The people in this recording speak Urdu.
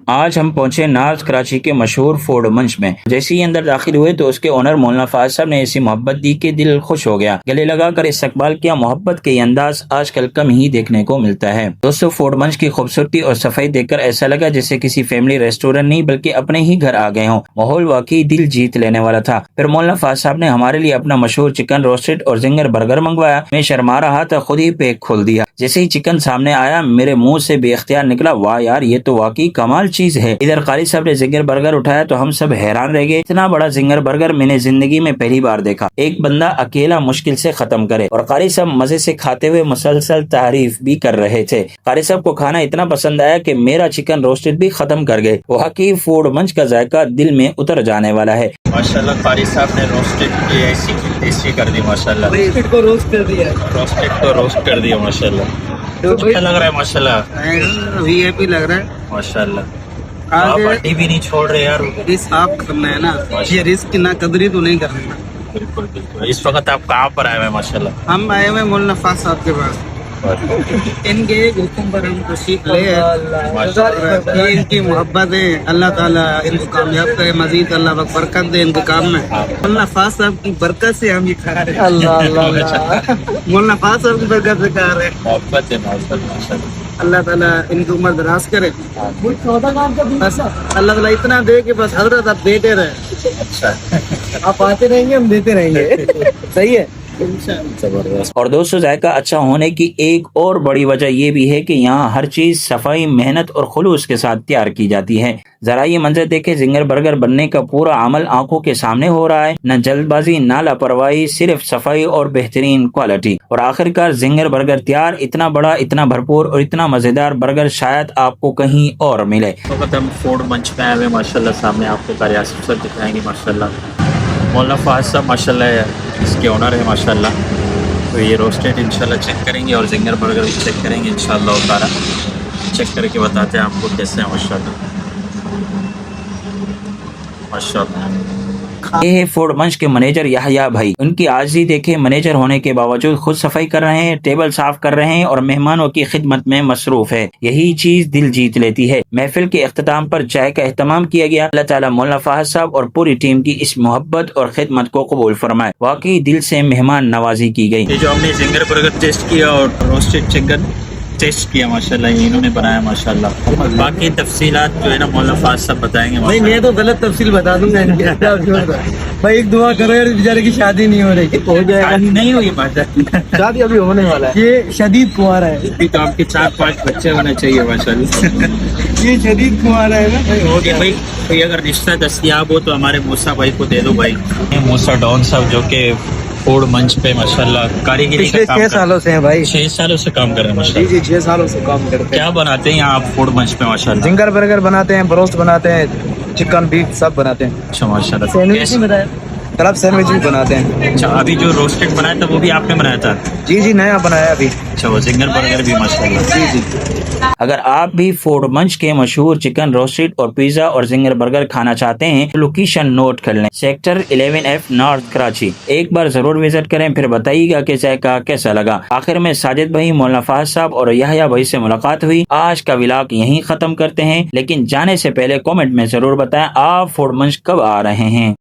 آج ہم پہنچے نارتھ کراچی کے مشہور فوڈ منچ میں۔ جیسے ہی اندر داخل ہوئے تو اس کے اونر مولانا فہد صاحب نے ایسی محبت دی کہ دل خوش ہو گیا، گلے لگا کر استقبال کیا۔ محبت کے یہ انداز آج کل کم ہی دیکھنے کو ملتا ہے۔ دوستو، فوڈ منچ کی خوبصورتی اور صفائی دیکھ کر ایسا لگا جیسے کسی فیملی ریسٹورنٹ نہیں بلکہ اپنے ہی گھر آ گئے ہوں۔ ماحول واقعی دل جیت لینے والا تھا۔ پھر مولانا فہد صاحب نے ہمارے لیے اپنا مشہور چکن روسٹڈ اور زنگر برگر منگوایا۔ میں شرما رہا تھا، خود ہی پیک کھول دیا۔ جیسے ہی چکن سامنے آیا میرے منہ سے بے اختیار نکلا، واہ یار، یہ تو واقعی کمال چیز ہے۔ ادھر قاری صاحب نے زنگر برگر اٹھایا تو ہم سب حیران رہ گئے۔ اتنا بڑا زنگر برگر میں نے زندگی میں پہلی بار دیکھا۔ ایک بندہ اکیلا مشکل سے ختم کرے، اور قاری صاحب مزے سے کھاتے ہوئے مسلسل تعریف بھی کر رہے تھے۔ قاری صاحب کو کھانا اتنا پسند آیا کہ میرا چکن روسٹڈ بھی ختم کر گئے۔ واقعی فوڈ منچ کا ذائقہ دل میں اتر جانے والا ہے۔ ماشاءاللہ قاری صاحب نے روسٹڈ کی ایسی ٹیسٹی کر دی، ماشاءاللہ روسٹڈ کو روسٹ کر دیا، روسٹڈ کو روسٹ کر دیا، ماشاءاللہ اچھا لگ رہا ہے، ماشاءاللہ وی آئی پی لگ رہا ہے۔ ماشاءاللہ آپ ہڈی بھی نہیں چھوڑ رہے یار۔ رسک آپ کرنا ہے نا، یہ رسک کی نہ قدری تو نہیں کرنا۔ بالکل بالکل۔ اس وقت آپ کہاں پر آئے ہوئے ہیں؟ ماشاءاللہ ہم آئے ہوئے مولانا فہد صاحب کے پاس، ان کے ایک حکم پر ہم کو سیکھ لے ہیں۔ یہ ان کی محبت ہے، اللہ تعالیٰ ان کو کامیاب کرے، مزید اللہ پاک برکت دے ان کے کام میں۔ مولانا فہد صاحب کی برکت سے ہم یہ کھا رہے ہیں۔ مولانا فہد صاحب کی برکت سے کھا رہے ہیں۔ محبت ہے، محبت، ماشاءاللہ اللہ تعالیٰ ان کی عمر دراز کرے، بس اللہ تعالیٰ اتنا دے کہ بس حضرت آپ دیتے رہے۔ اچھا، آپ آتے رہیں گے، ہم دیتے رہیں گے۔ صحیح ہے۔ زبردست۔ اور دوستو، ذائقہ اچھا ہونے کی ایک اور بڑی وجہ یہ بھی ہے کہ یہاں ہر چیز صفائی، محنت اور خلوص کے ساتھ تیار کی جاتی ہے۔ ذرا یہ منظر دیکھیں، زنگر برگر بننے کا پورا عمل آنکھوں کے سامنے ہو رہا ہے، نہ جلد بازی نہ لاپرواہی، صرف صفائی اور بہترین کوالٹی، اور آخرکار زنگر برگر تیار۔ اتنا بڑا، اتنا بھرپور اور اتنا مزیدار برگر شاید آپ کو کہیں اور ملے۔ اس وقت ہم فوڈ منچ پہ آئے ہوئے، ماشاءاللہ سامنے آپ کو قاری آصف صاحب دکھائیں گے، ماشاءاللہ مولانا فہد صاحب ماشاءاللہ اس کے اونر ہے، ماشاءاللہ۔ تو یہ روسٹڈ انشاءاللہ چیک کریں گے اور زنگر برگر بھی چیک کریں گے انشاءاللہ تعالیٰ۔ چیک کر کے بتاتے ہیں آپ کو کیسے ہیں، ماشاءاللہ ماشاءاللہ۔ یہ ہے فوڈ منچ کے منیجر یحییٰ بھائی۔ ان کی عاجزی دیکھیں، منیجر ہونے کے باوجود خود صفائی کر رہے ہیں، ٹیبل صاف کر رہے ہیں اور مہمانوں کی خدمت میں مصروف ہے۔ یہی چیز دل جیت لیتی ہے۔ محفل کے اختتام پر چائے کا اہتمام کیا گیا۔ اللہ تعالیٰ مولانا فہد صاحب اور پوری ٹیم کی اس محبت اور خدمت کو قبول فرمائے۔ واقعی دل سے مہمان نوازی کی گئی۔ یہ جو ہم نے زنگر برگر ٹیسٹ کیا اور روسٹڈ چکن ٹیسٹ کیا، ماشاءاللہ یہ انہوں نے بنایا، ماشاءاللہ۔ اور باقی تفصیلات جو ہے نا مولانا فہد صاحب بتائیں گے، بھائی میں تو غلط تفصیل بتا دوں گا۔ بھائی ایک دعا کرو یار، بیچارے کی شادی نہیں ہو رہی، ہو جائے گا۔ نہیں ہوئی ماشاءاللہ، شادی ابھی ہونے والا ہے۔ یہ شدید کنوارا ہے، ابھی تو آپ کے 4-5 بچے ہونے چاہیے، ماشاءاللہ۔ یہ شدید کنوارا ہے نا۔ ہو گیا بھائی، کوئی اگر رشتہ دستیاب ہو تو ہمارے موسیٰ بھائی کو دے دو بھائی۔ موسیٰ ڈان صاحب جو کہ فوڈ منچ پہ ماشاءاللہ کاریگری کا پچھلے کام 6 سالوں سے ہیں بھائی۔ 6 سالوں سے کام کر رہے ہیں، جی ماشاءاللہ۔ جی 6 سالوں سے کام کرتے ہیں۔ کیا بناتے ہیں یہاں آپ فوڈ منچ پہ، ماشاءاللہ؟ زنگر برگر بناتے ہیں، بروسٹ بناتے ہیں، چکن بیف سب بناتے ہیں۔ اچھا، ماشاءاللہ۔ سینڈوچ بھی بنایا، کلب سینڈوچ بھی بناتے ہیں۔ اچھا، ابھی جو روسٹڈ بنایا تھا وہ بھی آپ نے بنایا تھا؟ جی جی نیا بنایا ابھی۔ اچھا، وہ زنگر برگر بھی، ماشاءاللہ۔ جی جی۔ اگر آپ بھی فوڈ منچ کے مشہور چکن روسٹڈ اور پیزا اور زنگر برگر کھانا چاہتے ہیں تو لوکیشن نوٹ کر لیں، سیکٹر 11F نارتھ کراچی۔ ایک بار ضرور وزٹ کریں، پھر بتائیے گا کہ ذائقہ کیسا لگا۔ آخر میں ساجد بھائی، مولانا فہد صاحب اور یحییٰ بھائی سے ملاقات ہوئی۔ آج کا ولاگ یہیں ختم کرتے ہیں، لیکن جانے سے پہلے کامنٹ میں ضرور بتائیں آپ فوڈ منچ کب آ رہے ہیں۔